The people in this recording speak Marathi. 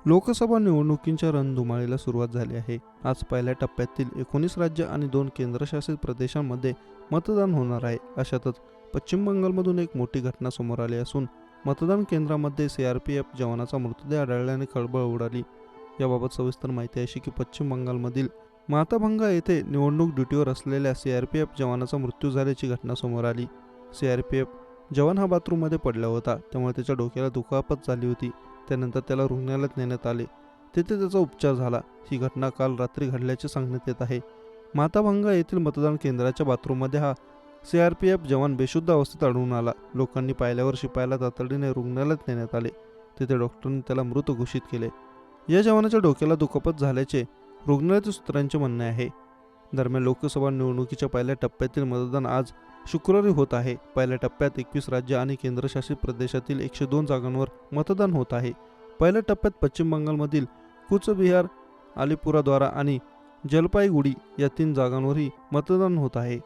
लोकसभा निवडणुकींच्या रणधुमाळीला सुरुवात झाली आहे. आज पहिल्या टप्प्यातील 19 राज्य आणि 2 केंद्रशासित प्रदेशांमध्ये मतदान होणार आहे. अशातच पश्चिम बंगालमधून एक मोठी घटना समोर आली असून मतदान केंद्रामध्ये सीआरपीएफ जवानाचा मृतदेह आढळल्याने खळबळ उडाली. याबाबत सविस्तर माहिती अशी की पश्चिम बंगालमधील माताभंगा येथे निवडणूक ड्युटीवर असलेल्या सीआरपीएफ जवानाचा मृत्यू झाल्याची घटना समोर आली. सीआरपीएफ जवान हा बाथरूममध्ये पडला होता, त्यामुळे त्याच्या डोक्याला दुखापत झाली होती. त्यानंतर त्याला रुग्णालयात नेण्यात आले. तेथे त्याचा उपचार झाला. ही घटना काल रात्री घडल्याचे सांगण्यात येत आहे. माताभंगा येथील मतदान केंद्राच्या बाथरूममध्ये हा सीआरपीएफ जवान बेशुद्ध अवस्थेत आढळून आला. लोकांनी पाहिल्यावर शिपायाला तातडीने रुग्णालयात नेण्यात आले. तिथे डॉक्टरांनी त्याला मृत घोषित केले. या जवानाच्या डोक्याला दुखापत झाल्याचे रुग्णालयातील सूत्रांचे म्हणणे आहे. दरम्यान लोकसभा निवडणुकीच्या पहिल्या टप्प्यातील मतदान आज शुक्रवारी होत आहे. पहिल्या टप्प्यात 21 राज्य आणि केंद्रशासित प्रदेशातील 102 जागांवर मतदान होत आहे. पहिल्या टप्प्यात पश्चिम बंगालमधील कूचबिहार, अलीपुरद्वार आणि जलपाईगुडी या 3 जागांवरही मतदान होत आहे.